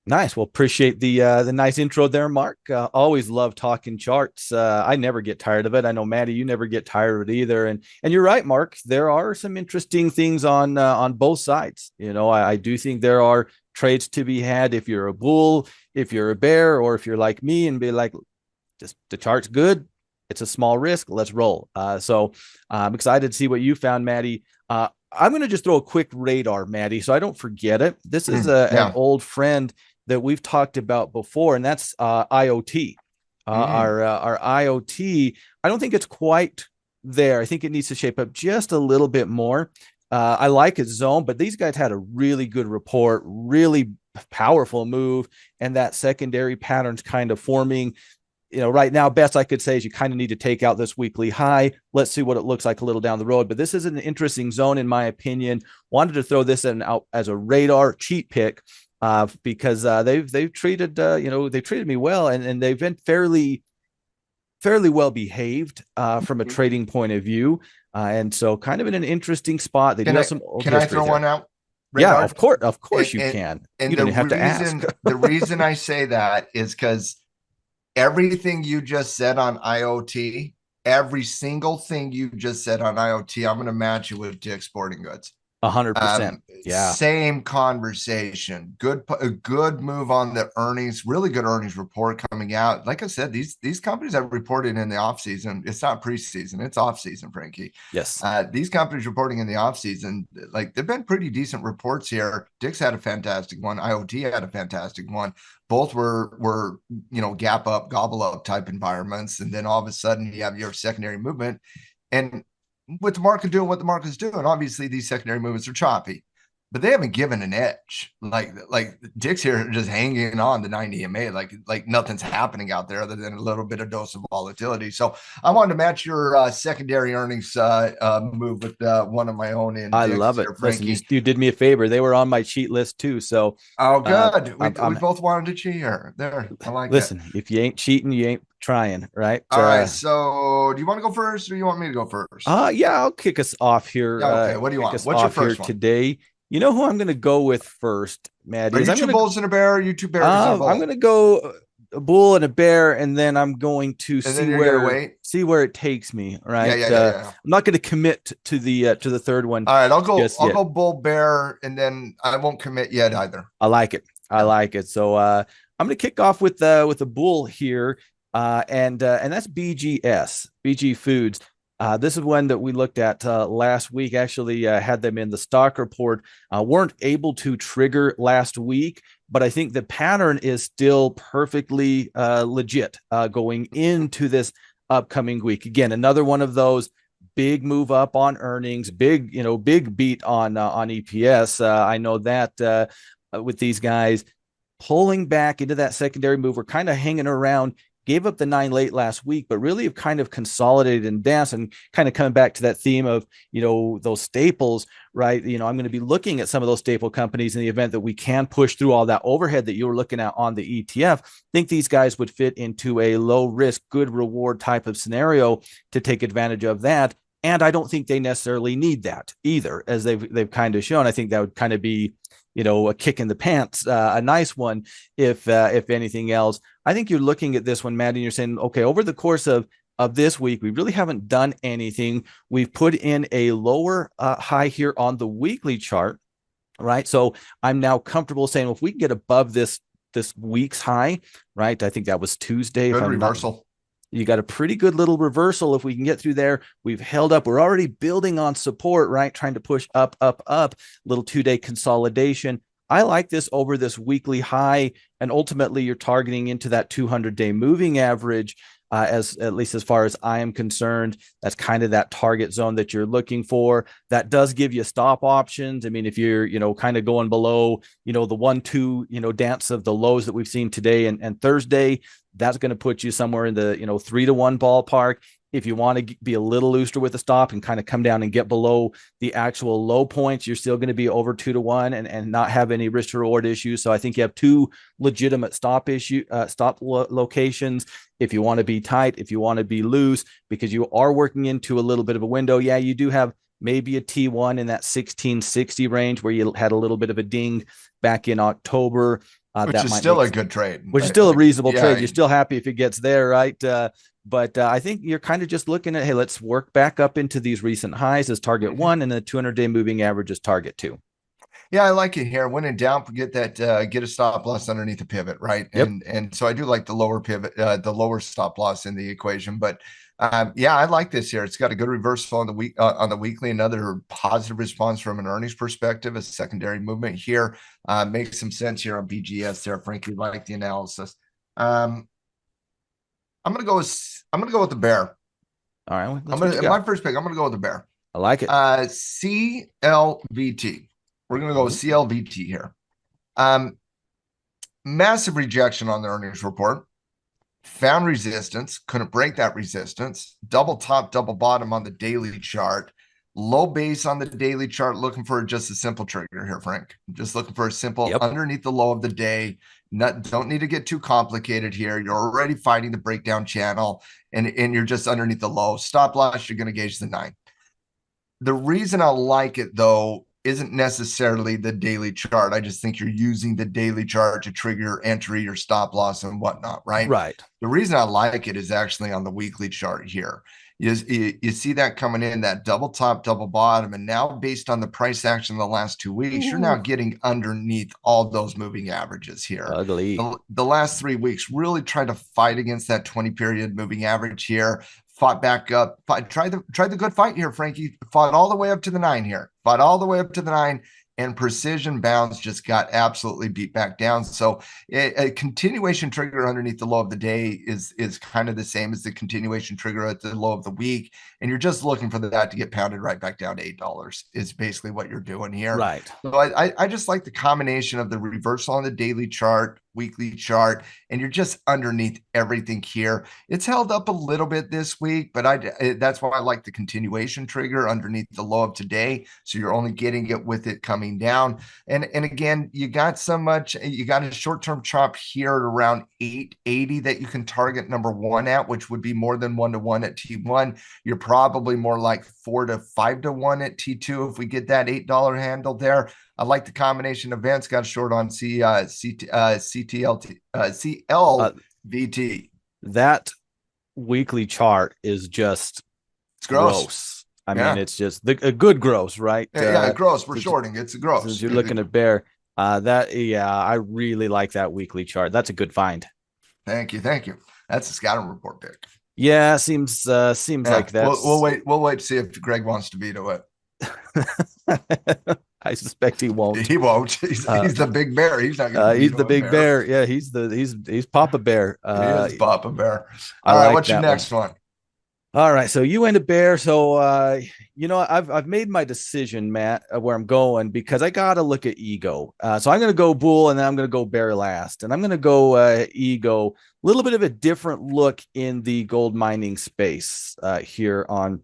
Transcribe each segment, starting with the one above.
Nice. Well, appreciate the nice intro there, Mark. Always love talking charts. I never get tired of it. I know, Maddie, you never get tired of it either. And you're right, Mark. There are some interesting things on both sides. I do think there are trades to be had if you're a bull, if you're a bear, or if you're like me and be like, just the chart's good. It's a small risk. Let's roll. So I'm excited to see what you found, Maddie. I'm going to just throw a quick radar, Maddie, so I don't forget it. This is an Yeah. old friend that we've talked about before, and that's IoT. Our IoT, I don't think it's quite there. I think it needs to shape up just a little bit more. I like its zone, but these guys had a really good report, really powerful move, and that secondary pattern's kind of forming. Right now, best I could say is you kind of need to take out this weekly high. Let's see what it looks like a little down the road. But this is an interesting zone, in my opinion. Wanted to throw this out as a radar cheat pick because they've treated they treated me well, and they've been fairly well behaved from a trading point of view, and so kind of in an interesting spot. They do Can have I some old can I history throw there. one out, Yeah, Radar? of And course you and, can. You and don't even have to ask. the reason I say that is because everything you just said on IoT, every single thing you just said on IoT, I'm going to match you with Dick's Sporting Goods. 100%. Yeah. Same conversation. A good move on the earnings. Really good earnings report coming out. Like I said, these companies have reported in the off season. It's not preseason. It's off season, Frankie. Yes. These companies reporting in the off season, like they've been pretty decent reports here. Dick's had a fantastic one. IoT had a fantastic one. Both were gap up, gobble up type environments, and then all of a sudden you have your secondary movement, and with the market doing what the market's doing, obviously these secondary movements are choppy, but they haven't given an edge. Like Dick's here just hanging on to 90 EMA, like nothing's happening out there other than a little bit of dose of volatility. So I wanted to match your secondary earnings move with one of my own in I Dick's love it. here, Listen, you Frankie. you did me a favor. They were on my cheat list too. So Oh, uh good. We I'm, we I'm both wanted to cheat here. There, I like it. listen, if you ain't cheating, you ain't trying, right? All right. So do you want to go first or you want me to go first? Yeah, I'll kick us off here. Yeah, okay. What do you Kick want? us What's your off here first one? today. You know who I'm gonna go with first, Maddie, Are is you two bulls and a bear? Or are you two bears and a I'm bull? gonna go a bull and a bear, and then I'm going to And then you're gonna wait. see where it takes me. Yeah, Right. yeah, yeah, yeah. I'm not gonna commit to the third one All right, I'll go. just I'll yet. go bull bear, and then I won't commit yet either. I like it. I Yeah. like it. So I'm going to kick off with a bull here, and that's BG Foods. This is one that we looked at last week. Actually, had them in the stock report. Weren't able to trigger last week, but I think the pattern is still perfectly legit going into this upcoming week. Again, another one of those big move up on earnings, big beat on EPS. I know that with these guys pulling back into that secondary move, we're kind of hanging around. Gave up the 9 late last week, but really have kind of consolidated and danced, and kind of coming back to that theme of those staples, right? I'm going to be looking at some of those staple companies in the event that we can push through all that overhead that you were looking at on the ETF. Think these guys would fit into a low risk, good reward type of scenario to take advantage of that. And I don't think they necessarily need that either, as they've kind of shown. I think that would kind of be, a kick in the pants, a nice one, if anything else. I think you're looking at this one, Matt, and you're saying, okay, over the course of this week, we really haven't done anything. We've put in a lower high here on the weekly chart, right? So I'm now comfortable saying, well, if we can get above this week's high, right? I think that was Tuesday, if Good I'm not. reversal. You got a pretty good little reversal if we can get through there. We've held up. We're already building on support, right? Trying to push up, up, up. Little 2-day consolidation. I like this over this weekly high, and ultimately you're targeting into that 200-day moving average. As at least as far as I am concerned, that's kind of that target zone that you're looking for. That does give you stop options. I mean, if you're kind of going below the 1-2 dance of the lows that we've seen today and Thursday, that's going to put you somewhere in the 3-1 ballpark. If you want to be a little looser with the stop and kind of come down and get below the actual low points, you're still going to be over 2-1 and not have any risk to reward issues. So I think you have two legitimate stop locations. If you want to be tight, if you want to be loose, because you are working into a little bit of a window. Yeah, you do have maybe a T1 in that 1660 range where you had a little bit of a ding back in October. Which that is might still make, a good trade. which is still a reasonable Yeah, trade. You're still happy if it gets there, right? But I think you're kind of just looking at, hey, let's work back up into these recent highs as target one, and the 200-day moving average is target two. yeah, I like it here. When in doubt, get that get a stop loss underneath the pivot, right? Yep. And so I do like the lower pivot, the lower stop loss in the equation. But yeah, I like this here. It's got a good reversal on the weekly, another positive response from an earnings perspective, a secondary movement here. Makes some sense here on BGS there, Frankie. Like the analysis. I'm gonna go with the bear. All right. I'm That's what you gonna got. my first pick. I'm gonna go with the bear. I like it. CLVT. We're gonna go with CLVT here. Massive rejection on the earnings report. Found resistance, couldn't break that resistance. Double top, double bottom on the daily chart. Low base on the daily chart. Looking for just a simple trigger here, Frank. Just looking for a simple underneath the low of the day. Don't need to get too complicated here. You're already fighting the breakdown channel, and you're just underneath the low. Stop loss, you're going to gauge the 9. The reason I like it, though, isn't necessarily the daily chart. I just think you're using the daily chart to trigger your entry, your stop loss, and whatnot, right? Right. The reason I like it is actually on the weekly chart here. You see that coming in, that double top, double bottom. And now, based on the price action in the last 2 weeks, you're now getting underneath all those moving averages here. Ugly. The last 3 weeks really tried to fight against that 20-period moving average here. Fought back up. Tried the good fight here, Frankie. Fought all the way up to the 9 here. Fought all the way up to the 9. And Precision Bounds just got absolutely beat back down. So a continuation trigger underneath the low of the day is kind of the same as the continuation trigger at the low of the week. And you're just looking for that to get pounded right back down to $8 is basically what you're doing here. Right. So I just like the combination of the reversal on the daily chart, weekly chart, and you're just underneath everything here. It's held up a little bit this week, but that's why I like the continuation trigger underneath the low of today. So you're only getting it with it coming down. And again, you got a short-term chop here at around 880 that you can target number one at, which would be more than 1-to-1 at T1. You're probably more like 4 to 5-to-1 at T2 if we get that $8 handle there. I like the combination of events. Got short on CLVT. That weekly chart is just it's gross. I mean, it's just a good gross, right? Yeah, gross. We're shorting. It's a gross. Since you're looking at bear, I really like that weekly chart. That's a good find. Thank you. That's a scouting report pick. Yeah, seems like that. We'll wait to see if Greg wants to veto it. I suspect he won't. He won't. He's the big bear. He's not going to. He's the big bear. Yeah, he's Papa Bear. He is Papa Bear. All right, what's your next one? All right, so you went to bear. So I've made my decision, Matt, where I'm going because I got to look at ego. So I'm going to go bull, and then I'm going to go bear last, and I'm going to go ego. A little bit of a different look in the gold mining space here on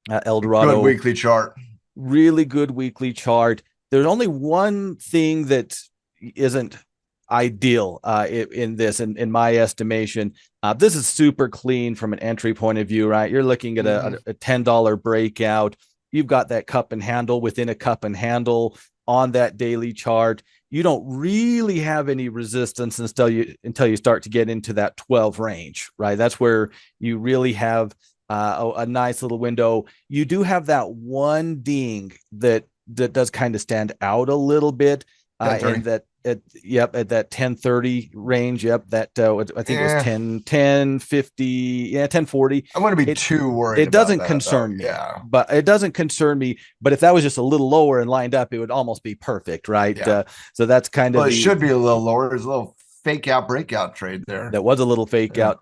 Eldorado. Good weekly chart. Really good weekly chart. There's only one thing that isn't ideal in my estimation. This is super clean from an entry point of view, right? You're looking at a $10 breakout. You've got that cup and handle within a cup and handle on that daily chart. You don't really have any resistance until you start to get into that 12 range, right? That's where you really have a nice little window. You do have that one ding that does kind of stand out a little bit in that at that 1030 range. Yep, that I think it was 1050, 1040. I want to be too worried. It doesn't concern me. Yeah, but it doesn't concern me. But if that was just a little lower and lined up, it would almost be perfect, right? Yeah. So that's kind of. It should be a little lower. There's a little fake out breakout trade there. That was a little fake out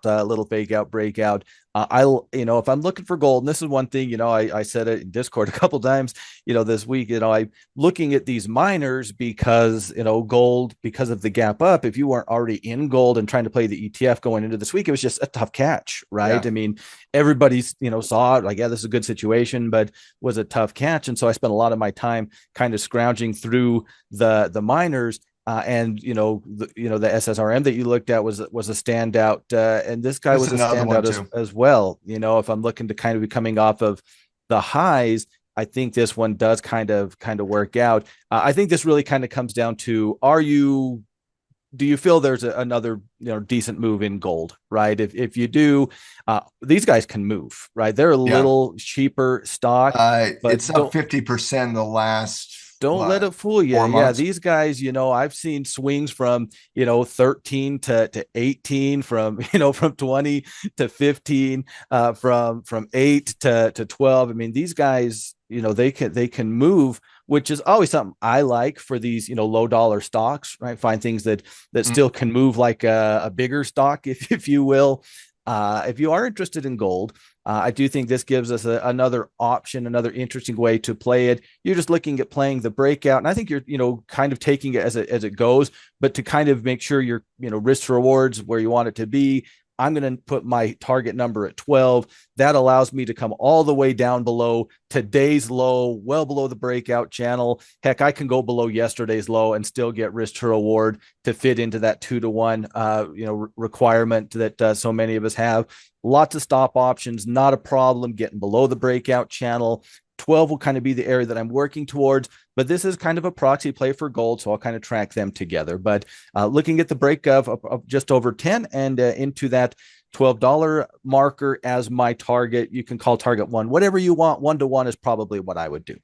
breakout. If I'm looking for gold, and this is one thing, I said it in Discord a couple times, this week, I'm looking at these miners because, gold, because of the gap up, if you weren't already in gold and trying to play the ETF going into this week, it was just a tough catch, right? Yeah. I mean, everybody's, saw it like, yeah, this is a good situation, but was a tough catch. And so I spent a lot of my time kind of scrounging through the miners. And the SSRM that you looked at was a standout, and this guy was a standout as well. If I'm looking to kind of be coming off of the highs, I think this one does kind of work out. I think this really kind of comes down to: are you do you feel there's another decent move in gold, right? If you do, these guys can move, right? They're a Yeah. little cheaper stock, It's but up 50% in the last don't let it what, fool you. four Yeah, months. these guys, I've seen swings from 13 to 18, from from 20 to 15, from 8 to 12. I mean, these guys, they can move, which is always something I like for these low dollar stocks, right? Find things that Mm. still can move like a bigger stock, if you will. If you are interested in gold, I do think this gives us another option, another interesting way to play it. You're just looking at playing the breakout, and I think you're, kind of taking it as it goes, but to kind of make sure your, risk to rewards where you want it to be. I'm going to put my target number at 12. That allows me to come all the way down below today's low, well below the breakout channel. Heck, I can go below yesterday's low and still get risk to reward to fit into that 2-to-1, requirement that so many of us have. Lots of stop options, not a problem getting below the breakout channel. 12 will kind of be the area that I'm working towards, but this is kind of a proxy play for gold, so I'll kind of track them together. But looking at the break of just over 10 and into that $12 marker as my target. You can call target one, whatever you want. 1-to-1 is probably what I would do.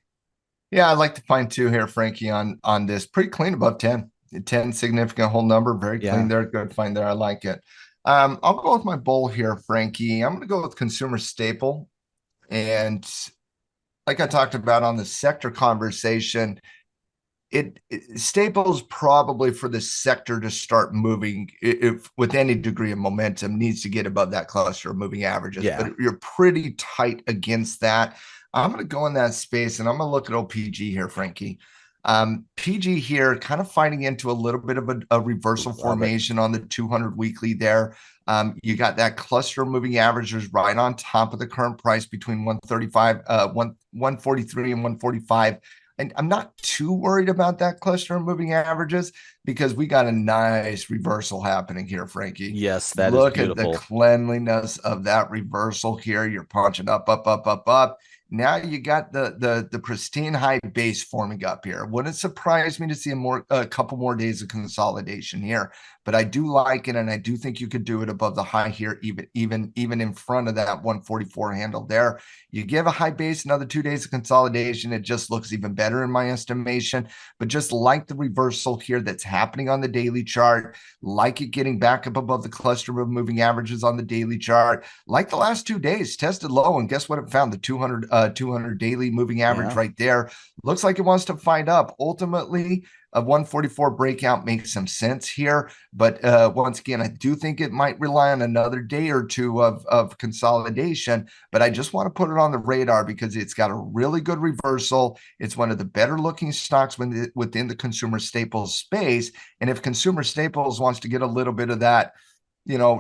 Yeah, I'd like to find two here, Frankie, on this. Pretty clean above 10. 10 significant whole number, very clean Yeah. there. Good find there. I like it. I'll go with my bull here, Frankie. I'm going to go with consumer staple. And like I talked about on the sector conversation, staples probably for the sector to start moving, if with any degree of momentum, needs to get above that cluster of moving averages. Yeah. But you're pretty tight against that. I'm going to go in that space, and I'm going to look at OPG here, Frankie. PG here kind of fighting into a little bit of a reversal Love it. formation on the 200 weekly there. You got that cluster of moving averages right on top of the current price between 135, 143 and 145. And I'm not too worried about that cluster of moving averages because we got a nice reversal happening here, Frankie. Yes, that is Look at the beautiful. cleanliness of that reversal here. You're punching up, up, up, up, up. Now you got the pristine high base forming up here. Wouldn't surprise me to see a couple more days of consolidation here, but I do like it, and I do think you could do it above the high here, even in front of that 144 handle there. You give a high base another 2 days of consolidation, it just looks even better in my estimation. But just like the reversal here that's happening on the daily chart, like it getting back up above the cluster of moving averages on the daily chart, like the last 2 days tested low, and guess what it found? The 200 daily moving average Yeah. right there. Looks like it wants to find up. Ultimately, a 144 breakout makes some sense here. But once again, I do think it might rely on another day or two of consolidation. But I just want to put it on the radar because it's got a really good reversal. It's one of the better looking stocks within the consumer staples space. And if consumer staples wants to get a little bit of that,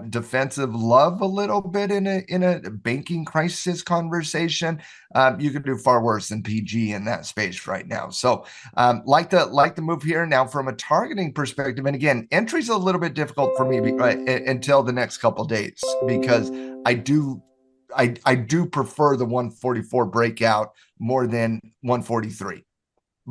defensive love a little bit in a banking crisis conversation, you could do far worse than PG in that space right now. So like the move here now from a targeting perspective. And again, entry's a little bit difficult for me until the next couple days, because I do prefer the 144 breakout more than 143.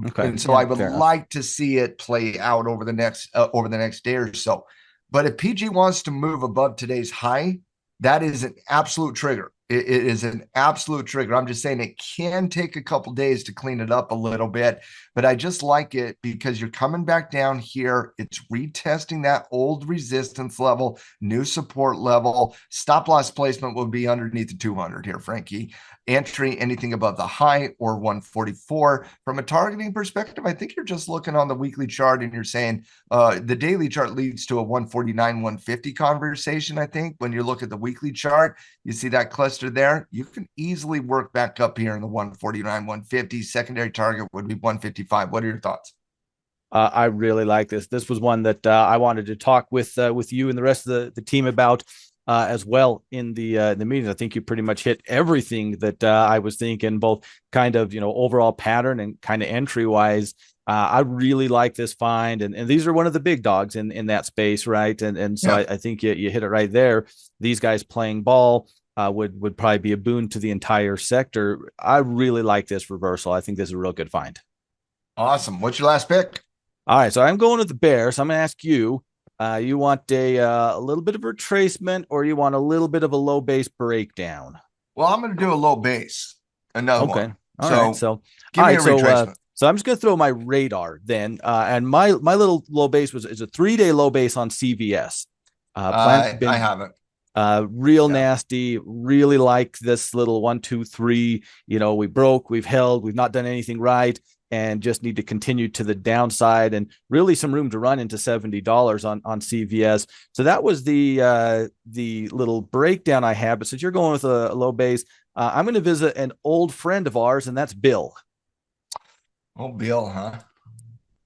Okay. And so Yeah. I would Fair enough. like to see it play out over the next day or so. But if PG wants to move above today's high, that is an absolute trigger. It is an absolute trigger. I'm just saying it can take a couple days to clean it up a little bit, but I just like it because you're coming back down here. It's retesting that old resistance level, new support level. Stop loss placement will be underneath the 200 here, Frankie. Entry anything above the high or 144. From a targeting perspective, I think you're just looking on the weekly chart and you're saying the daily chart leads to a 149, 150 conversation. I think when you look at the weekly chart, you see that cluster there. You can easily work back up here in the 149, 150. Secondary target would be 155. What are your thoughts? I really like this. This was one that I wanted to talk with you and the rest of the team about as well in the meeting. I think you pretty much hit everything that I was thinking, both kind of overall pattern and kind of entry wise. I really like this find, and these are one of the big dogs in that space, right? And so Yeah. I think you hit it right there. These guys playing ball would probably be a boon to the entire sector. I really like this reversal. I think this is a real good find. Awesome. What's your last pick? All right, so I'm going with the Bears. So I'm going to ask you, You want a little bit of retracement, or you want a little bit of a low base breakdown? Well, I'm going to do a low base, another Okay. one. All right. So So, all give me right. a So, retracement. so I'm just gonna throw my radar then, and my little low base is a 3 day low base on CVS. Planet's I been haven't. real Yeah. nasty. Really like this little 1, 2, 3. We broke, we've held, we've not done anything right, and just need to continue to the downside, and really some room to run into $70 on CVS. So that was the little breakdown I had. But since you're going with a low base, I'm going to visit an old friend of ours, and that's Bill. Oh, Bill, huh?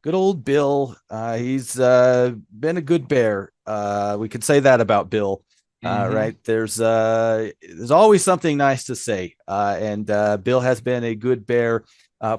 Good old Bill. He's been a good bear. We could say that about Bill. Mm-hmm. Right. There's always something nice to say. And Bill has been a good bear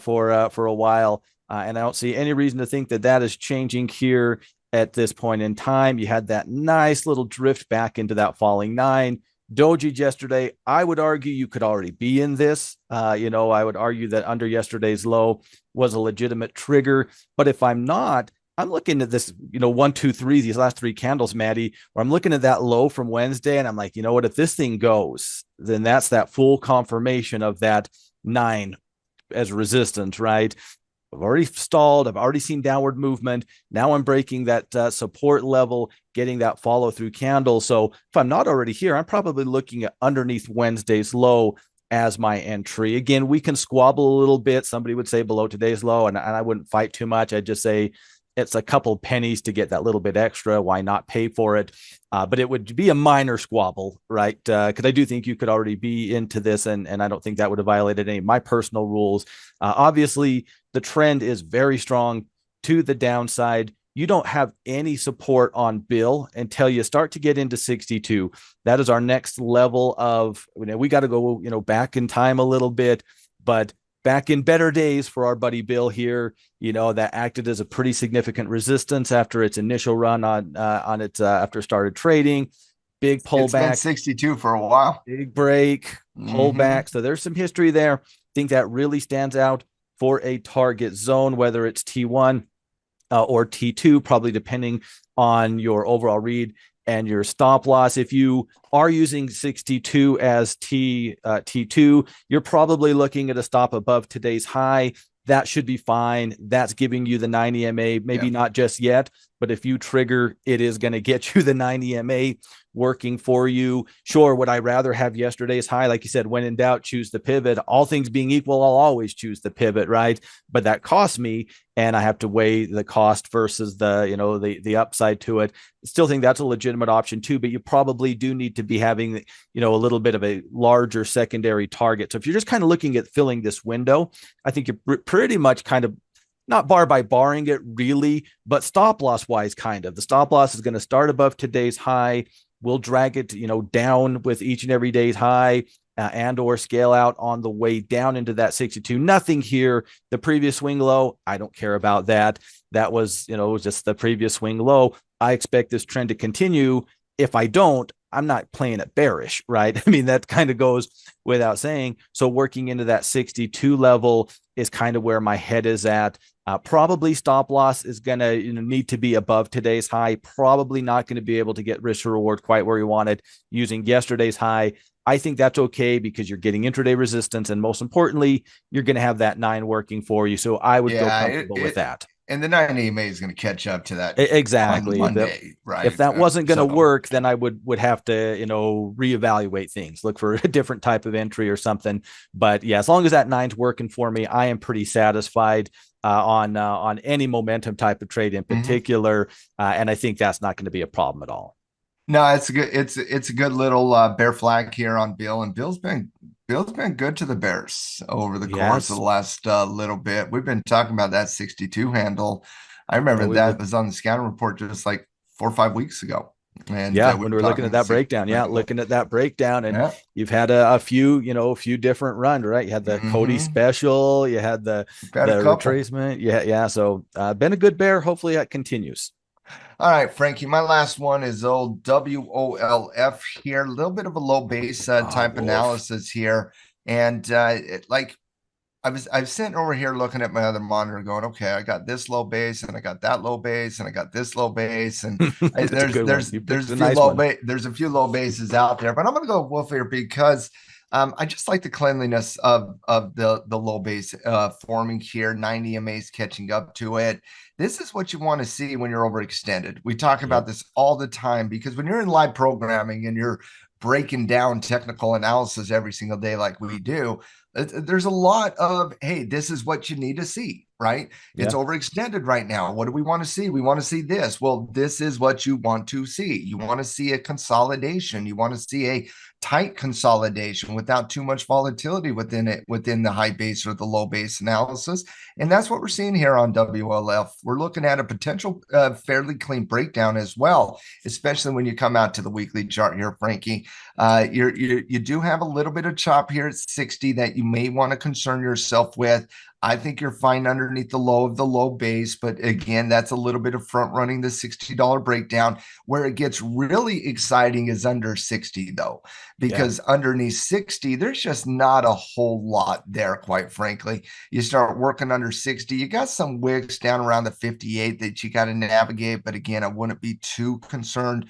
for a while. And I don't see any reason to think that that is changing here at this point in time. You had that nice little drift back into that falling nine. Doji yesterday, I would argue you could already be in this. I would argue that under yesterday's low was a legitimate trigger. But if I'm not, I'm looking at this, 1, 2, 3, these last three candles, Maddie, where I'm looking at that low from Wednesday, and I'm like, you know what? If this thing goes, then that's that full confirmation of that nine as resistance, right? I've already stalled. I've already seen downward movement. Now I'm breaking that support level, getting that follow through candle. So if I'm not already here, I'm probably looking at underneath Wednesday's low as my entry. Again, we can squabble a little bit. Somebody would say below today's low, and I wouldn't fight too much. I'd just say it's a couple pennies to get that little bit extra. Why not pay for it? But it would be a minor squabble, right? Because I do think you could already be into this, and I don't think that would have violated any of my personal rules. Obviously, the trend is very strong to the downside. You don't have any support on Bill until you start to get into 62. That is our next level of, we got to go, back in time a little bit, but back in better days for our buddy Bill here, that acted as a pretty significant resistance after its initial run on its after it started trading. Big It's been pullback, 62 for a while. big break, Mm-hmm. pullback. So there's some history there. I think that really stands out for a target zone, whether it's T1 or T2, probably depending on your overall read and your stop loss. If you are using 62 as T2, you're probably looking at a stop above today's high. That should be fine. That's giving you the 9 EMA, maybe Yeah. not just yet, but if you trigger, it is going to get you the 9 EMA working for you. Sure, would I rather have yesterday's high? Like you said, when in doubt, choose the pivot. All things being equal, I'll always choose the pivot, right? But that costs me, and I have to weigh the cost versus the upside to it. Still think that's a legitimate option too, but you probably do need to be having a little bit of a larger secondary target. So if you're just kind of looking at filling this window, I think you're pretty much kind of not bar by barring it really, but stop loss wise, kind of. The stop loss is going to start above today's high. We'll drag it, down with each and every day's high, and or scale out on the way down into that 62. Nothing here. The previous swing low, I don't care about that. That was, just the previous swing low. I expect this trend to continue. If I don't, I'm not playing it bearish, right? I mean, that kind of goes without saying. So working into that 62 level is kind of where my head is at. Probably stop loss is going to need to be above today's high. Probably not going to be able to get risk to reward quite where you wanted using yesterday's high. I think that's okay because you're getting intraday resistance, and most importantly, you're going to have that 9 working for you. So I would feel Yeah. comfortable with that. And the 9 EMA is going to catch up to that on Exactly. Monday, If right? that wasn't going to So work, then I would have to reevaluate things, look for a different type of entry or something. But yeah, as long as that nine's working for me, I am pretty satisfied on any momentum type of trade in mhm. particular, and I think that's not going to be a problem at all. No, it's a good it's a good little bear flag here on Bill, and Bill's been good to the Bears over the course of Yes, the last little bit. We've been talking about that 62 handle. I yeah, remember we that were. was on the scanner report just like 4 or 5 weeks ago, and Yeah, we when were we're looking at talking that 62 breakdown, yeah, handle. looking at that breakdown, and Yeah. you've had a few, a few different runs, right? You had the Cody Mm-hmm. special, you had the We've had a the couple. retracement, yeah, yeah. So been a good bear. Hopefully that continues. All right, Frankie, my last one is old WOLF here. A little bit of a low base Ah, type Wolf. analysis here. And like I was sitting over here looking at my other monitor going, okay, I got this low base and I got that low base and I got this low base and That's a good one. You there's picked a a few nice one. there's a few low bases out there, but I'm gonna go Wolf here because I just like the cleanliness of the low base forming here. 90 MAs catching up to it. This is what you want to see when you're overextended. We talk about Yep. this all the time because when you're in live programming and you're breaking down technical analysis every single day like we do, there's a lot of, hey, this is what you need to see, right? It's Yeah. overextended right now. What do we want to see? We want to see this. Well, this is what you want to see. You want to see a consolidation. You want to see a tight consolidation without too much volatility within it, within the high base or the low base analysis. And that's what we're seeing here on WLF. We're looking at a potential fairly clean breakdown as well, especially when you come out to the weekly chart here, Frankie. You do have a little bit of chop here at 60 that you may want to concern yourself with. I think you're fine underneath the low of the low base, but again, that's a little bit of front running the $60 breakdown. Where it gets really exciting is under 60 though, Yeah. because underneath 60, there's just not a whole lot there, quite frankly. You start working under 60, you got some wicks down around the 58 that you got to navigate, but again, I wouldn't be too concerned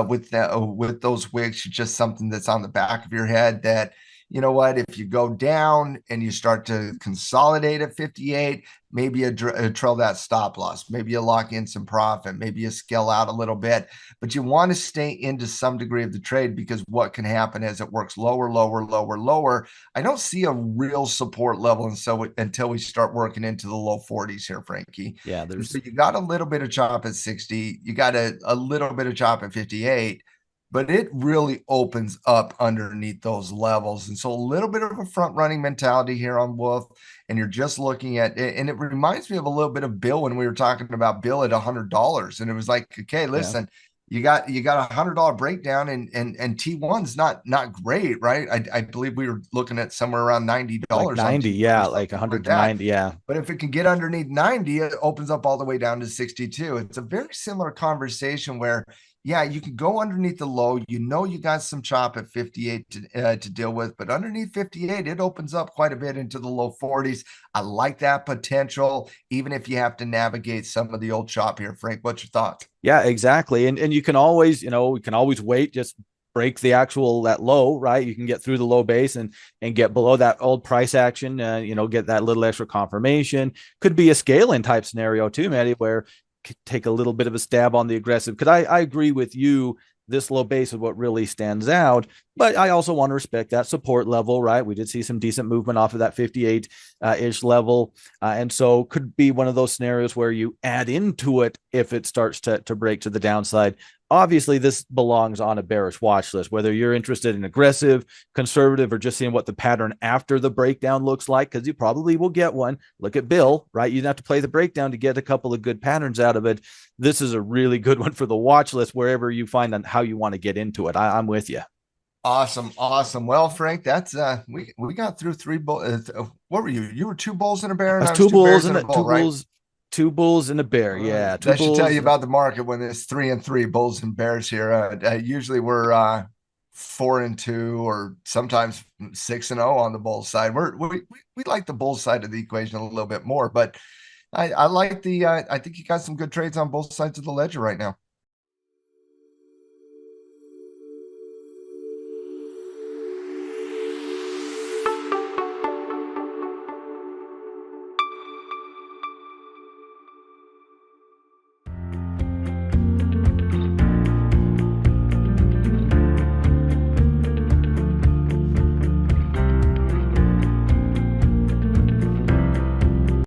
with that, with those wicks. Just something that's on the back of your head that, you know what, if you go down and you start to consolidate at 58, maybe you trail that stop loss, maybe you lock in some profit, maybe you scale out a little bit, but you want to stay into some degree of the trade because what can happen as it works lower, lower, lower, lower. I don't see a real support level, and so until we start working into the low 40s here, Frankie. Yeah. And so There's you got a little bit of chop at 60, you got a little bit of chop at 58, but it really opens up underneath those levels. And so a little bit of a front running mentality here on Wolf. And you're just looking at it, and it reminds me of a little bit of Bill when we were talking about Bill at $100. And it was like, okay, yeah. listen, you got $100 breakdown and T1's not great, right? I believe we were looking at somewhere around Like $90 on 90. T1 or Yeah. Like something like 100 to that. 90. Yeah. But if it can get underneath 90, it opens up all the way down to 62. It's a very similar conversation where, yeah, you can go underneath the low. You know, you got some chop at 58 to deal with, but underneath 58, it opens up quite a bit into the low 40s. I like that potential, even if you have to navigate some of the old chop here. Frank, what's your thoughts? Yeah, exactly. And you can always, we can always wait, just break the actual that low, right? You can get through the low base and get below that old price action, get that little extra confirmation. Could be a scaling type scenario too, Maddie, where take a little bit of a stab on the aggressive. Because I agree with you. This low base is what really stands out, but I also want to respect that support level, right? We did see some decent movement off of that 58 ish level. And so could be one of those scenarios where you add into it if it starts to break to the downside. Obviously, this belongs on a bearish watch list, whether you're interested in aggressive, conservative, or just seeing what the pattern after the breakdown looks like, because you probably will get one. Look at Bill, right? You have to play the breakdown to get a couple of good patterns out of it. This is a really good one for the watch list, wherever you find on how you want to get into it. I'm with you. Awesome, awesome. Well, Frank, that's we got through three bulls. What were you? You were two bulls and a bear, and That's I was two two bulls bears and and a bull, right? two bulls and a bear. Yeah, two That should tell bulls. you about the market when it's 3-3 bulls and bears here. Usually we're 4-2 or sometimes 6-0 on the bull side. We like the bull side of the equation a little bit more, but I like the I think you got some good trades on both sides of the ledger right now.